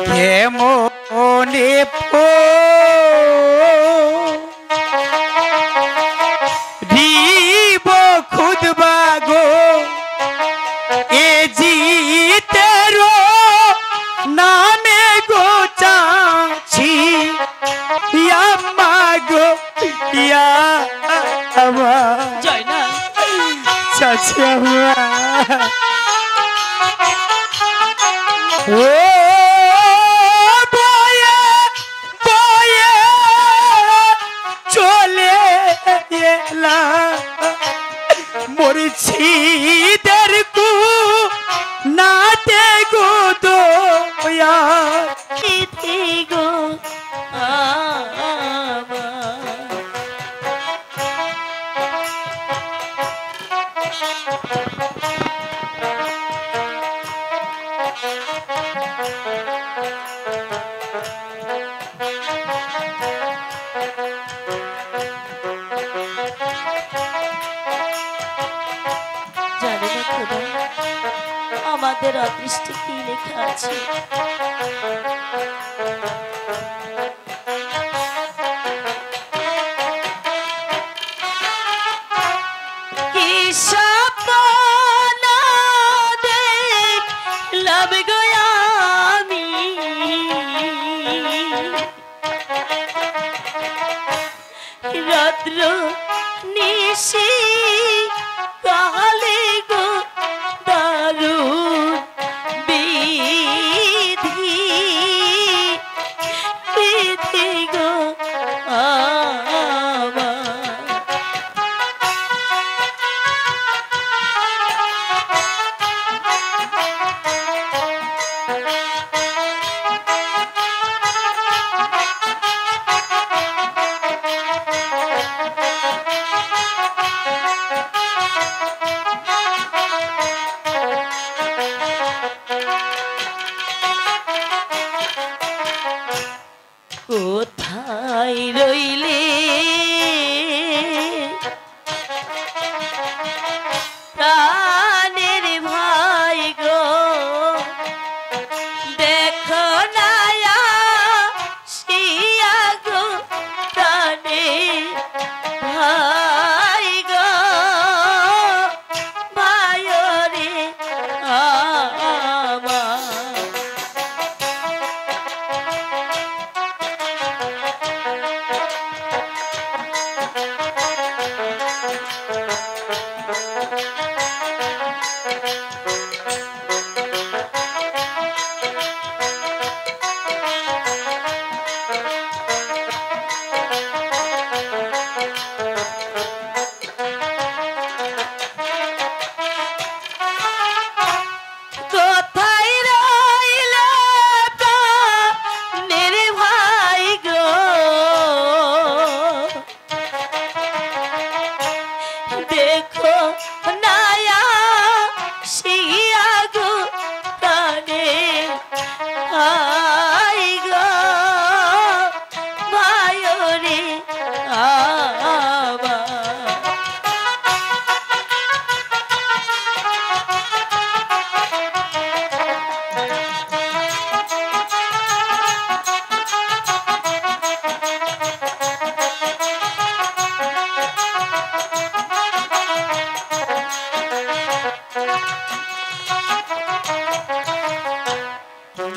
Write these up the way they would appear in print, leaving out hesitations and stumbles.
কেমনে রিব খুদবা গো এ জিতেরো নামে গো চাছি ইয়াম্মা গো ইয়া আমা জয় না চাচি আমা ও বয়ে বয়ে চলে এলা মরছি দরকু নাতে গো দয়া ইতি গো আমার জানি না খোদা আমাদের অদৃষ্টে কি লেখা আছে। কি স্বপ্ন দেখলাম গো আমি, রাত্র নিশি কালে গো দারুণ বিধি বিধি গো আমার কোথায় রইলে প্রাণের ভাই গো, দেখো না আসিয়া গো প্রাণের ভাই গো, ভাই রে আমার কোথায় রইল প্রাণের ভাই গো, দেখো না আসিয়া গো প্রাণের ভাই গো, ভাই রে আমার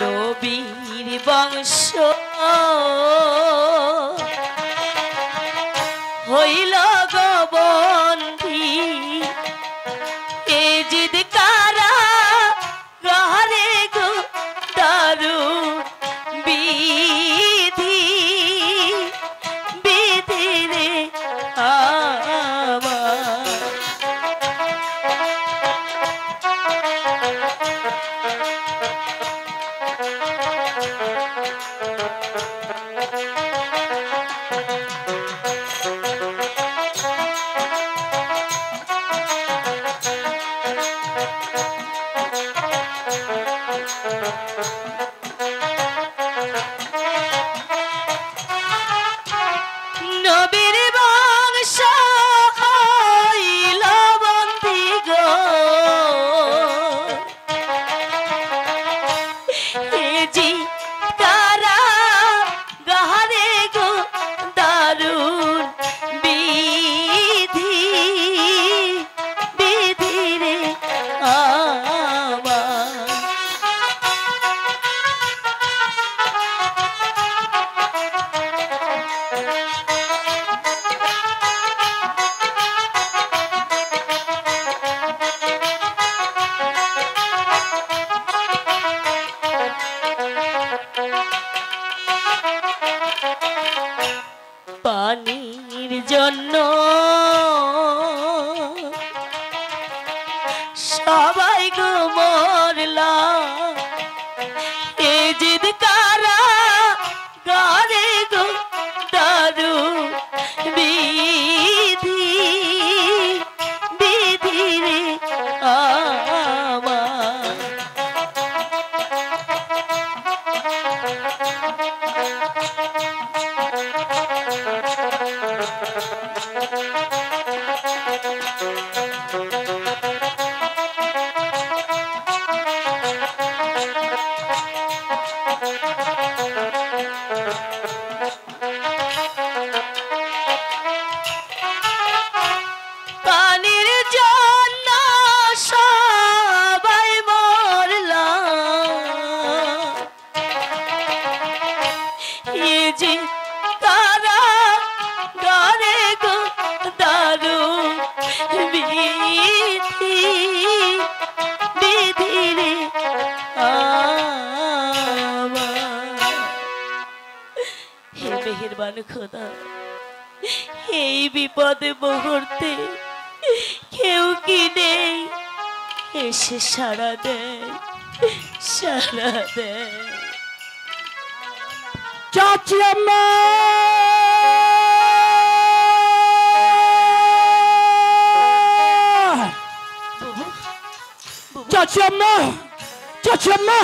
নবীর বংশ হইল গো বন্ধি, এ জিদ কারা গহরে গো দারুণ বিধি বিধি রে আমার নবীর বংশ হইল বন্দী গো, এ জি পানির জন্য সবাই গো মরলাম, এ জিদ কারা গারে গো দারু বিধি বিধি রে আমার। পানির জন্য সবাই মরলাম, এ যে তারা গারে গো দারু বিধি বিধি রে আমার। হে মেহেরবান খোদা, এই বিপদে মুহূর্তে কেউ কি নেই এসে সাড়া দেয়, সাড়া দেয়। চাচি আম্মা, চাচি আম্মা, চাচি আম্মা,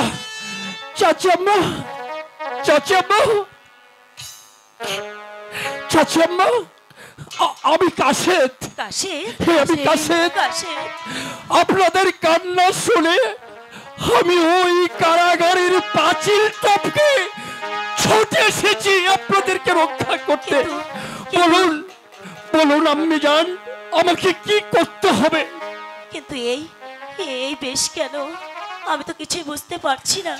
চাচি আম্মা, চাচি আম্মা, চাচি আম্মা, আমি কাশেদ। কাশেদ? আমি কাশেদ। কাশেদ? আপনাদের কান্না শুনে আমি ওই কারাগারের পাঁচিল টপকে ছুটে এসেছি আপনাদেরকে রক্ষা করতে। বলুন বলুন আম্মি জান, আমাকে কি করতে হবে? কিন্তু এই এই বেশ কেন? আমি তো কিছুই বুঝতে পারছি না।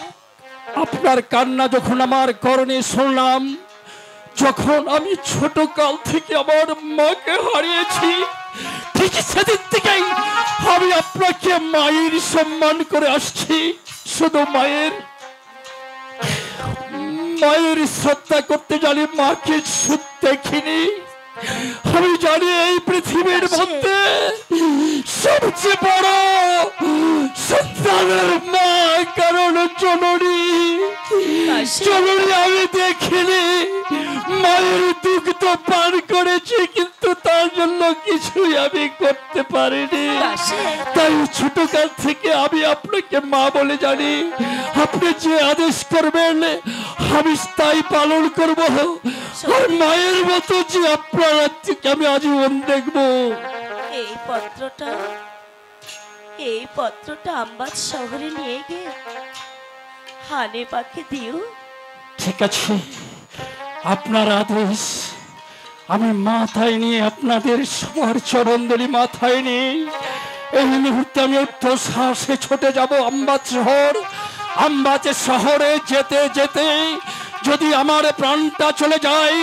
আপনার কান্না যখন আমার কর্ণে শুনলাম, যখন আমি ছোট কাল থেকে আমার মাকে হারিয়েছি, ঠিক সেদিন থেকেই আমি আপনাকে মায়ের সম্মান করে আসছি। শুধু মায়ের মায়ের শ্রদ্ধা করতে জানি, মাকে সুখ দেখিনি। আমি জানি এই পৃথিবীর মধ্যে সবচেয়ে বড় সন্তানের মা, কারণ জননী। জননী আমি দেখিনি, মায়ের দুগ্ধ পান করেছি, কিন্তু তার জন্য কিছুই আমি করতে পারিনি। তাই ছোটকাল থেকে আমি আপনাকে মা বলে জানি। আপনি যে আদেশ করবেন আমি তাই পালন করব। আর মায়ের মতো যে আপনার রাজ্যকে আমি আজীবন দেখব। এই পত্রটা আম্বাজ শহরে নিয়ে গিয়ে হানে পাখি দিও। ঠিক আছে, আপনার আদেশ। আমি মাথায় নিয়ে আপনাদের সবার চরণদলি মাথায় নিয়ে এই মুহূর্তে আমি উত্তর সাহসে ছুটে যাব আম্বাজ শহর। আম্বাজ শহরে যেতে যেতে যদি আমার প্রাণটা চলে যায়,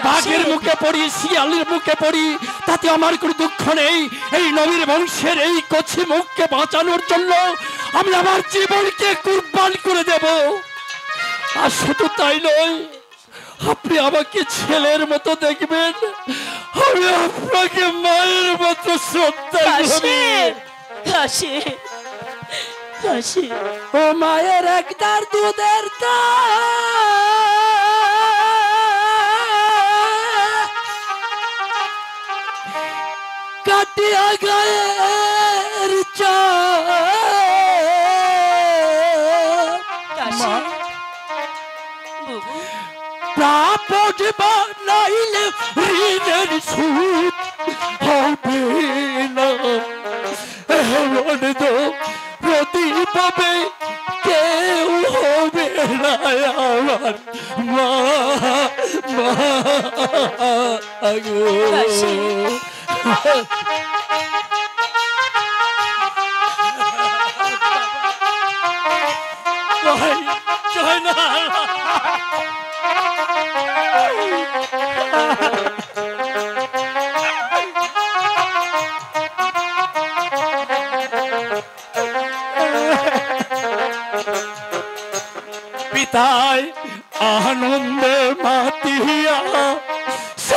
বাঘের মুখে পড়ি, শিয়ালের মুখে পড়ি, তাতে আমার কোনো দুঃখ নেই। এই নবীর বংশের এই কচি মুখকে বাঁচানোর জন্য আমি আমার জীবনকে কুরবান করে দেব। আর শুধু তাই নয়, আপনি আমাকে ছেলের মতো দেখবেন, আমি আপনাকে মায়ের মতো শ্রদ্ধা করি। ও মায়ের একদার দুধের কাটিয়া গায়ের প্রাপদ বানাইলে ঋণের সুদ হবে না। এমন তো প্রতিভাবে কেউ হবে না আমার মা। মা গো, জয় না। পিতায় আনন্দে মাতিয়া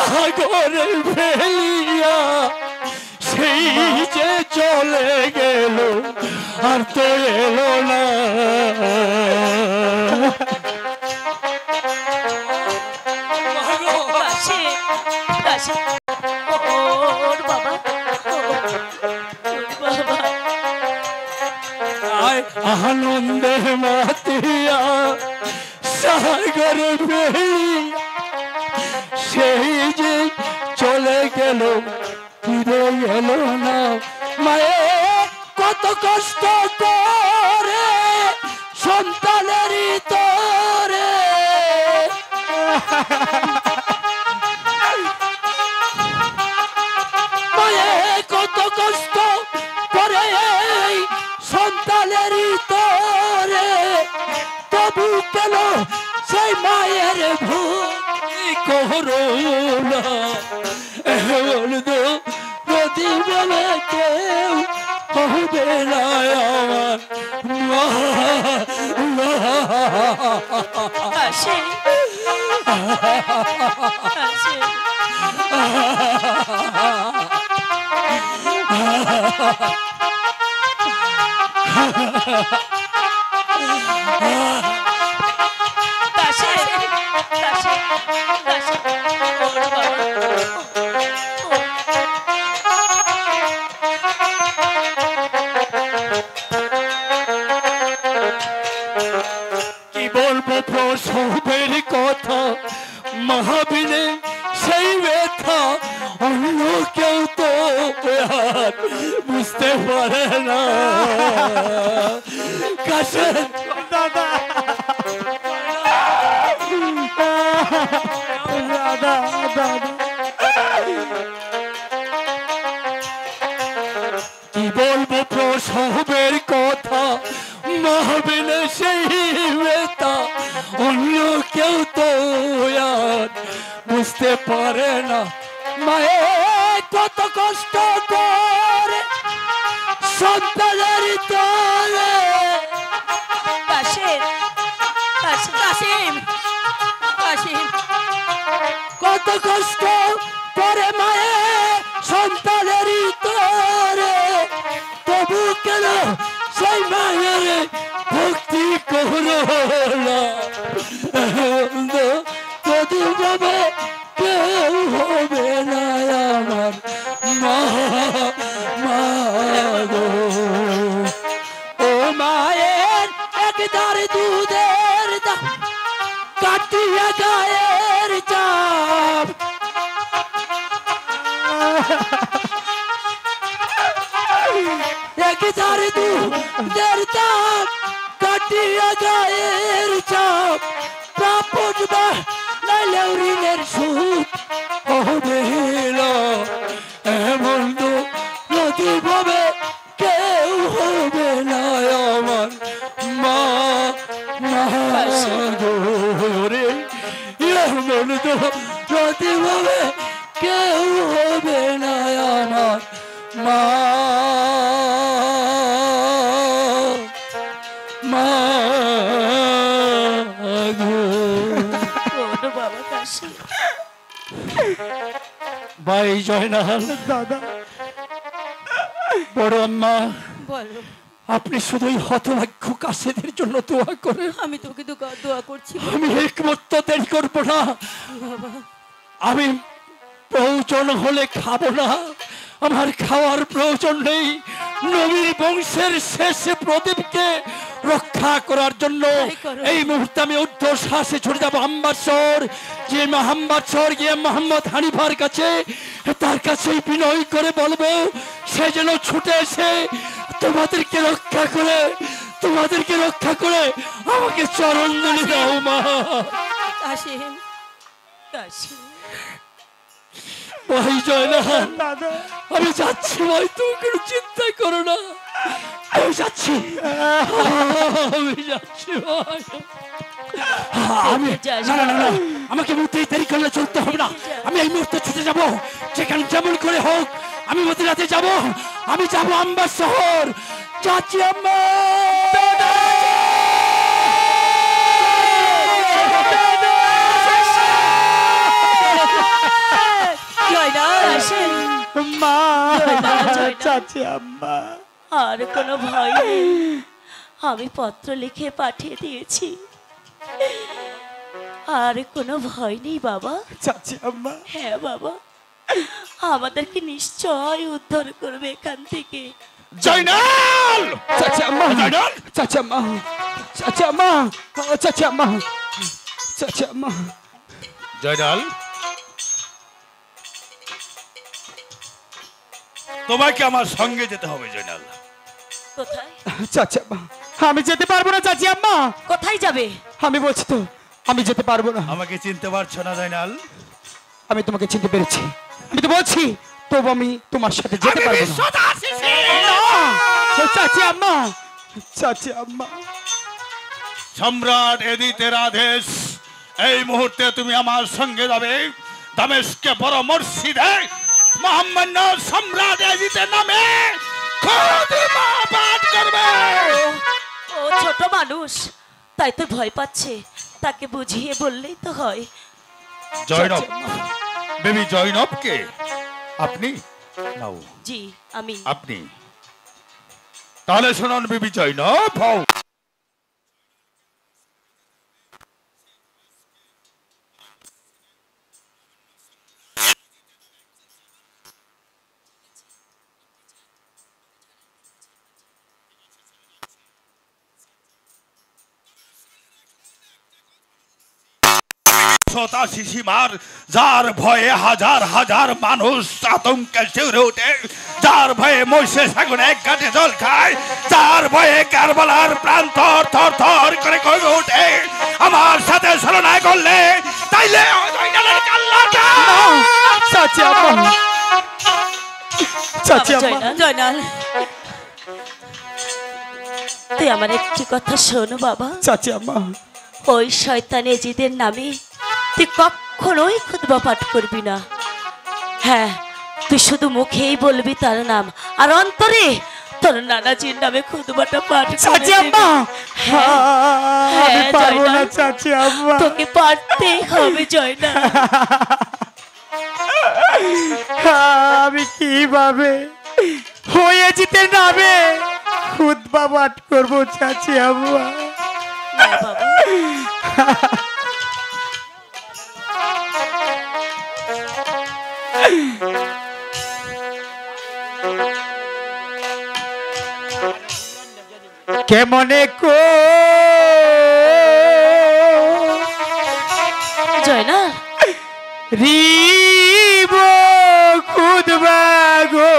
সাগরে ফেলিয়া সেই যে চলে গেল আর তো এলো না। ওর বাবা, আনন্দে মাতিয়া সাগরে ফেলিয়া সেই যে চলে গেল ফিরে এলো না। মায়ে কত কষ্ট করে সন্তানেরই তোরে মায়ে কত কষ্ট করে সন্তানেরই তোরে, তবু কেন সেই মায়ের ভক্তি করুণা নদী বলে কেউ হবে না কি বলবো প্রসবের কথা, মহাবিনে সেই ব্যথা অন্য কেউ তো আর বুঝতে পারে না। কাশেম দাদা দাদা দাদা কি বলবো প্রসবের কথা, মহাবিনে সেই ব্যথা অন্য কেউ তো আর বুঝতে পারে না। মায়ে কত কষ্ট করে সন্তানের তোরে কত কষ্ট করে মায়ে সন্তানের তোরে, তবু কেন সেই মায়ের ভক্তি করো না। যদি ভাবে কেউ হবে না আমার মা, মা গো ও মায়ের একদার দুধের দাম কাটিয়া গায়ের চাপ, একদার দুধের দাম কাটিয়া গায়ের চাপ, প্রাপন বা নাইলেও ঋণের সুদ হবে না। এমন তো নদী ভাবে কেউ হবে না আমার মা, মা গো রে। এমন তো নদী ভাবে কেউ হবে না আমার মা, মা গো। ভাই জয়নাল দাদা, বড় আম্মা বলো, আপনি শুধুই হতভাগ্য কাশেদের জন্য দোয়া করেন। আমি তোকে দোয়া করছি। আমি একমত দেরি করবো না, আমি প্রয়োজন হলে খাবো না, আমার খাওয়ার প্রয়োজন নেই। নবীর বংশের শেষ প্রদীপকে রক্ষা করার জন্য এই মুহূর্তে আমি ঊর্ধ্বশ্বাসে ছুটে যাবো আম্বাসর, যে আম্বাসর গিয়ে মোহাম্মদ হানিফার কাছে, তার কাছে বিনয় করে বলবো সে যেন ছুটে এসে তোমাদেরকে রক্ষা করে, তোমাদেরকে রক্ষা করে আমাকে চরণ ধরে দাও মা। কাশেম, কাশেম ভাই জয়নাল আমি যাচ্ছি ভাই, তুমি কোনো চিন্তা করো না, আমি যাচ্ছি, আমি যাচ্ছি ভাই। আমি না না না, আমাকে মুহূর্তে দেরি করলে চলতে হবে না, আমি এই মুহূর্তে ছুটে যাবো, যেখানে যেমন করে হোক আমি মদিনাতে যাব, আমি যাবো আম্বার শহর। যাচ্ছি আম্মা। মা জয়নাল। চাচি আম্মা আর কোনো ভয় নেই, আমি পত্র লিখে পাঠিয়ে দিয়েছি। আর কোনো ভয় নেই বাবা। চাচি আম্মা হ্যাঁ বাবা, আমাদেরকে নিশ্চয় উদ্ধার করবে এখান থেকে। জয়নাল চাচি আম্মা জয়নাল চাচি আম্মা চাচি আম্মা চাচি আম্মা চাচি আম্মা জয়নাল তোমাকে আমার সঙ্গে যেতে হবে জয়নাল। কোথায়? চাচি আম্মা আমি যেতে পারবো না চাচি আম্মা। কোথায় যাবে? আমি বলছি তো আমি যেতে পারবো না। আমাকে চিনতে পারছো না জয়নাল? আমি তোমাকে চিনতে পেরেছি, আমি তো বলছি তবু আমি তোমার সাথে যেতে আমি পারবো না। বিশ্বদাসী। চাচি আম্মা চাচি আম্মা সম্রাট এদিতের আদেশ, এই মুহূর্তে তুমি আমার সঙ্গে যাবে দামেস্কে বড় মসজিদে মোহাম্মদ সম্রাট এদিতের নামে খুতবা পাঠ করবে। ও ছোট মানুষ, তাই তো ভয় পাচ্ছে, তাকে বুঝিয়ে বললেই তো হয়। জয়নব, বেবি জয়নবকে আপনি নাও, জি আমি। আপনি তাহলে শুনুন বেবি জয়নব হও। সীমার যার ভয়ে হাজার হাজার মানুষ আতঙ্কে শিউরে ওঠে, যার ভয়ে মহিষে সাগরে এক ঘাটে জল খায়, যার ভয়ে কারবালার প্রাণ থর থর থর করে কমে ওঠে। আমার সাথে ছলনা করলে তাইলে জয়নালের কাল্লাটা চাচি আম্মা চাচি আম্মা জয়নাল, জয়নাল, তুই আমার একটি কথা শোনো বাবা। চাচি আম্মা ওই শয়তান এজিদের নামে তুই কখনোই খুতবা পাঠ করবি না। হ্যাঁ, তুই শুধু মুখেই বলবি তার নাম, আর অন্তরে তোর নানাজির নামে খুতবাটা পাঠ করে চাচি দিবি। আম্মা আমি হ্যাঁ, পারবো না জয়নাল। চাচি আম্মা। তোকে পারতেই হবে জয়নাল। আমি কিভাবে হয়ে যেতে নামে খুতবা পাঠ করবো চাচি আম্মা? না বাবা, কেমনে কো জয়নাল, রিব খুদবা গো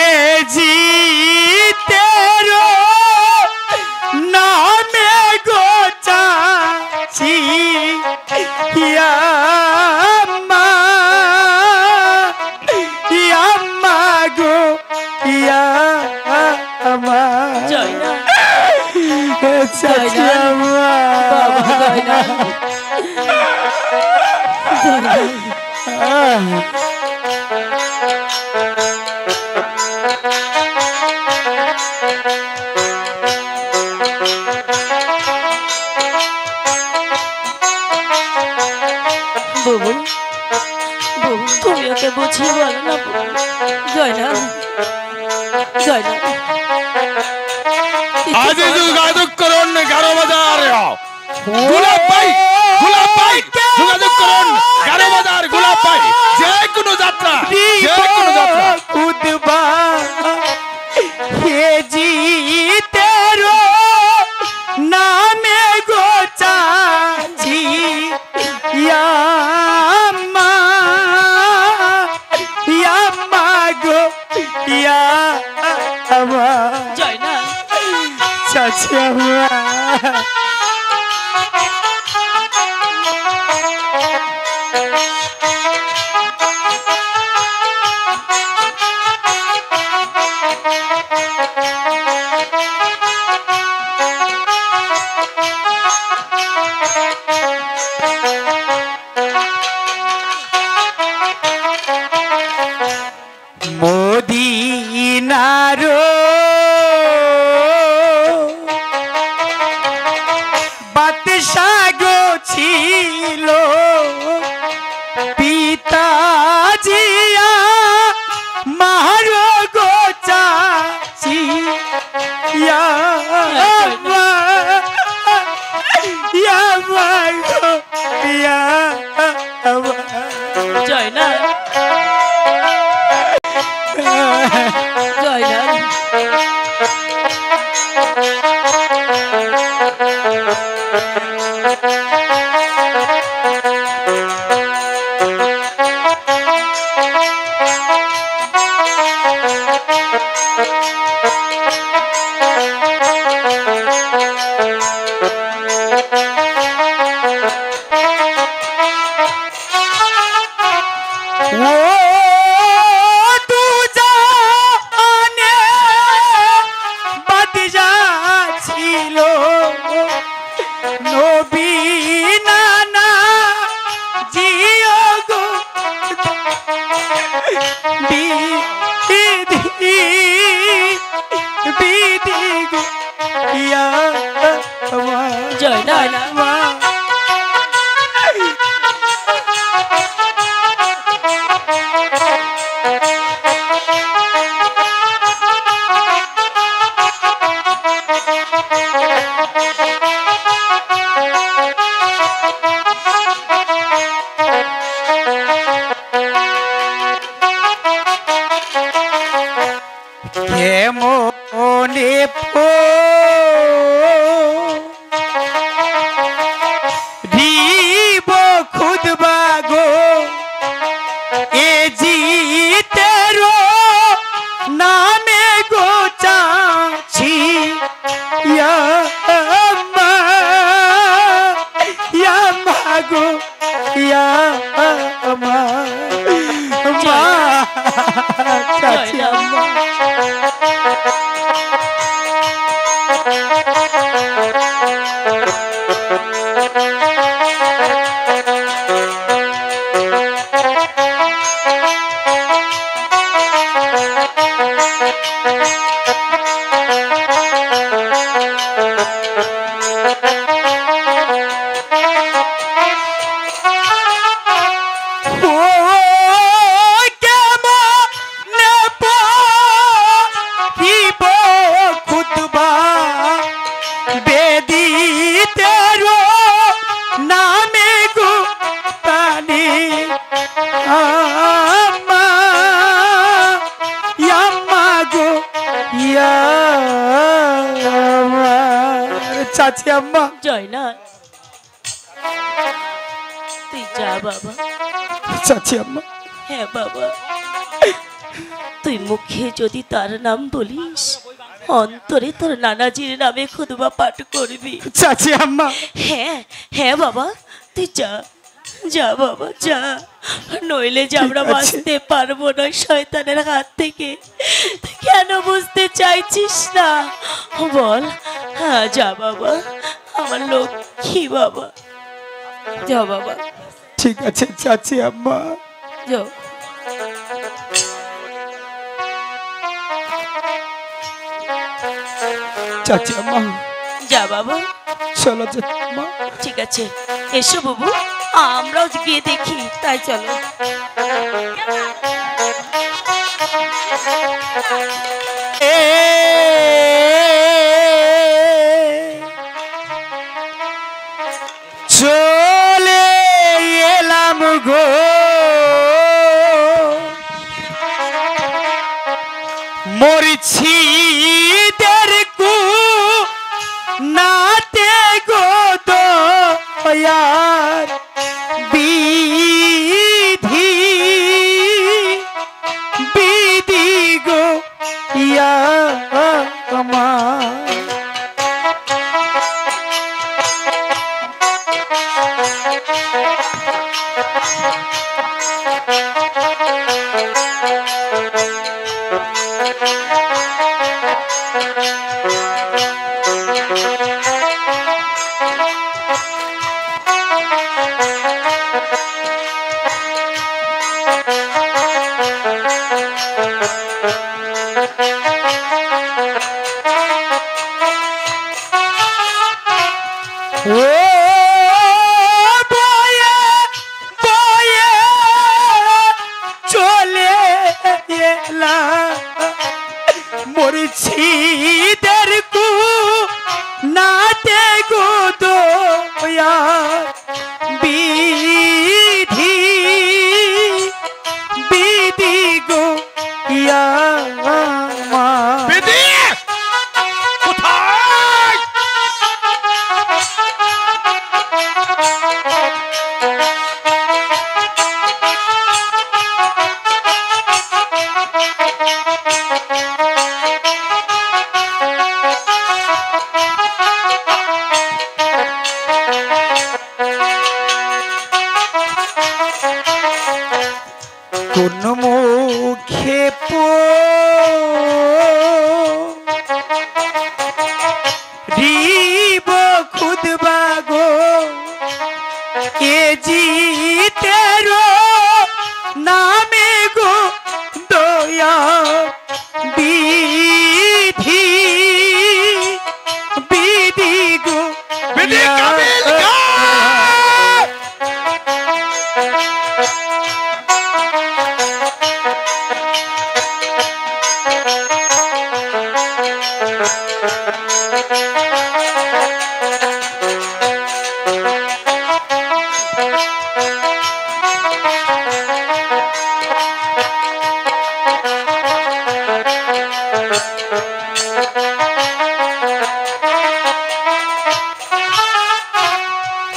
এ জিতেরো নামে গো চাচি ইয়াম্মা ইয়াম্মা গো ইয়াম্মা জয়নাল, চাচি আম্মা বাবা জয়নাল, জয়নাল। বাবু, বাবু, তুমি ওকে বুঝিয়ে বলো না বাবু। জয়নাল, জয়নাল, আজ যোগাযোগ করুন 11 বাজার গোলাপ ভাই, গোলাপ ভাই যোগাযোগ করুন 11 বাজার গোলাপ ভাই, যে কোনো যাত্রা, যে কোনো যাত্রা। খুদবা হে জিতেরো নামে গো চাচি ইয়াম্মা ইয়াম্মা গো ইয়াম্মা জয়নাল, চাচি আম্মা মদিনারো বাদশা বিধি বিধি গো ইয়া জয় না কেমনে রিব খুদবা গো এ জিতের নামে গো চাছি ইয়াম্মা গো ইয়াম্মা মা চাছি আম্মা চাচি আম্মা জয় না তুই যা বাবা চাচি আম্মা হ্যাঁ বাবা তুই মুখে যদি তার নাম বলিস অন্তরে তোর নানাজির নামে খুদবা পাঠ করবি চাচি আম্মা হ্যাঁ হ্যাঁ বাবা তুই যা যা বাবা যা নইলে যে আমরা বাঁচতে পারবো না শয়তানের হাত থেকে তুই কেন বুঝতে চাইছিস না বল হ্যাঁ যা বাবা আমার লক্ষ্মী বাবা যা বাবা ঠিক আছে চাচি আম্মা যাও চাচি আম্মা যা বাবা চলো চাচি আম্মা ঠিক আছে এসো বাবু আমরাও গিয়ে দেখি তাই চলো চলে এলাম গো মরছি কু নাতে গো দয়ার বিধি বিধি গো ইয়া আমার কোন মুখে রিব খুদবা গো এ জিতের নামে গো গো বিধি ইয়া কাবিল খা।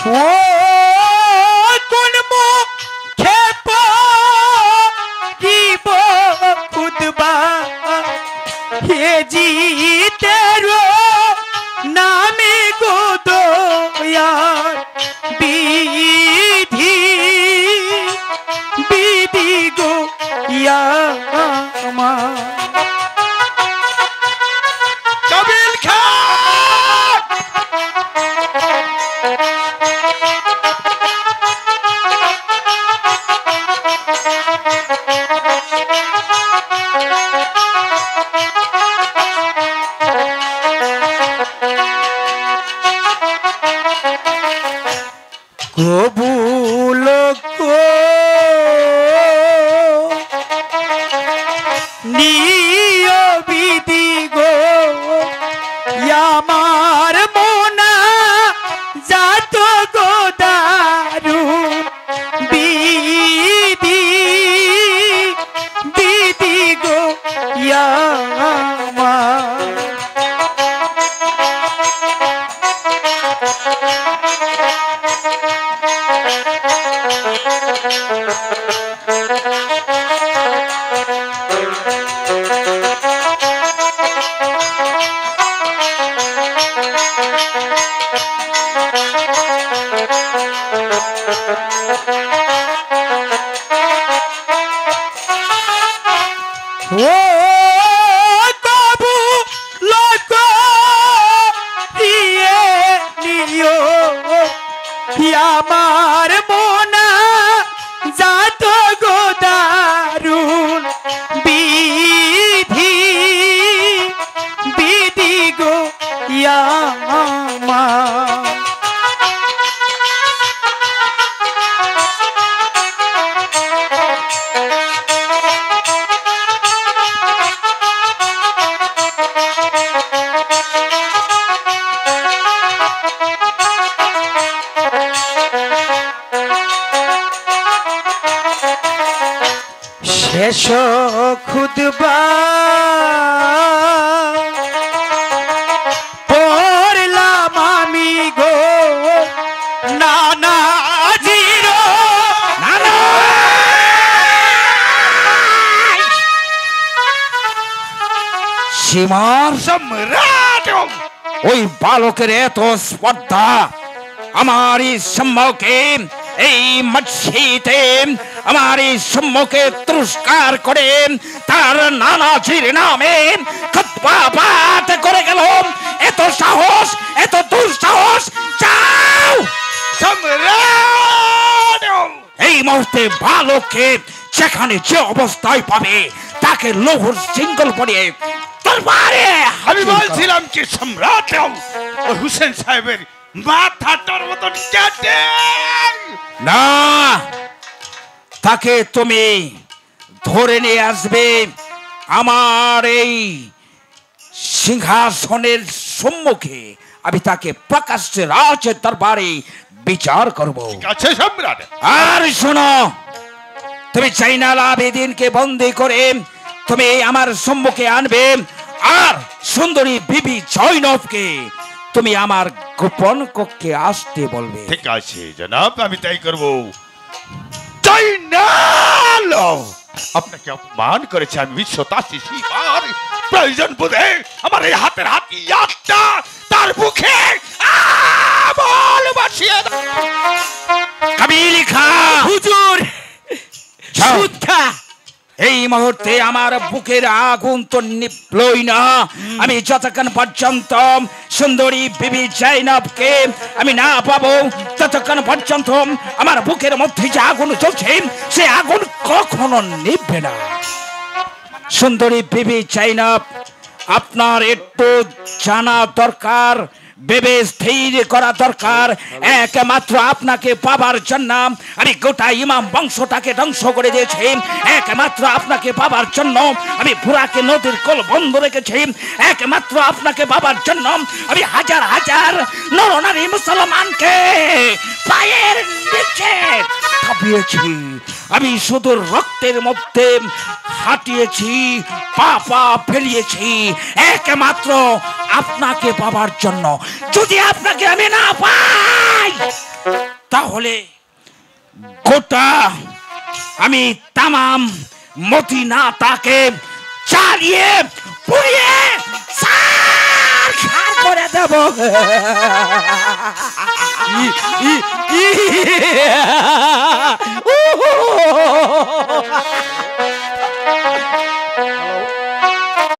ও কোন মুখে পড়িব খুদবা হে জিতের নামে গো দয়ার বিধি বিধি গো ইয়া আমার কাবিল খা। কবুল কো নিয় বিধি গো আমার মোনা যাত গো দারুণ বিধি বিধি গো আমার ও কবু লোক দিয়ে নিও আমার মোনা যাত গো দারুণ বিধি বিধি গো আমার শেষ খুদবা পড়লাম আমি গো নানা জিরো নানা সীমার সম্রাট। ওই বালকের এত স্পর্ধা আমার এই সম্মুখে এই মসজিদে আমার এই সম্মুখে তুরস্কার করে তার নানাজির নামে খুতবা পাঠ করে গেল। এত সাহস, এত দুঃসাহস! যাও সম্রাট। এই মুহূর্তে বালককে যেখানে যে অবস্থায় পাবে তাকে লৌহর সিঙ্গল পড়িয়ে তরবারে আমি বলছিলাম কি সম্রাট, ও হুসেন সাহেবের মাথাটার মতন কেটে না, তাকে তুমি ধরে নিয়ে আসবে আমার এই সিংহাসনের সম্মুখে। আমি তাকে প্রকাশ্যে রাজের দরবারে বিচার করব। কাছে সম্রাট। আর শোনো, তুমি জাইনাল আবেদিনকে বন্দী করে তুমি আমার সম্মুখে আনবে, আর সুন্দরী বিবি জয়নবকে তুমি আমার গোপন কক্ষে আসতে বলবে। ঠিক আছে জনাব, আমি তাই করব। জয়নাল আপনাকে অপমান করেছে, আমি 183 বার প্রয়োজন বোধে আমার এই হাতের হাতিয়ারটা তার মুখে বল বসিয়ে দাও। কাবিল খা, হুজুর যাও। সুদ খা এই মুহূর্তে আমার বুকের আগুন তো নিভলই না। আমি যতক্ষণ পর্যন্ত সুন্দরী বিবি জয়নবকে আমি না পাবো, ততক্ষণ পর্যন্ত আমার বুকের মধ্যে যে আগুন জ্বলছে সে আগুন কখনো নিভবে না। সুন্দরী বিবি জয়নব, আপনার একটু জানা দরকার ভেবে স্থির করা দরকার। একমাত্র আপনাকে পাবার জন্য আমি গোটা ইমাম বংশটাকে ধ্বংস করে দিয়েছি। একমাত্র আপনাকে পাবার জন্য আমি বুরাকে নদীর কোল বন্ধ রেখেছি। একমাত্র আপনাকে পাবার জন্য আমি হাজার হাজার নরনারী মুসলমানকে পায়ের নিচে থাপিয়েছি। আমি শুধু রক্তের মধ্যে হাঁটিয়েছি, পা পা ফেলিয়েছি একমাত্র আপনাকে পাবার জন্য। যদি আপনাকে আমি না পাই তাহলে গোটা আমি তামাম মদিনা তাকে চালিয়ে পুড়িয়ে ছারখার করে দেব।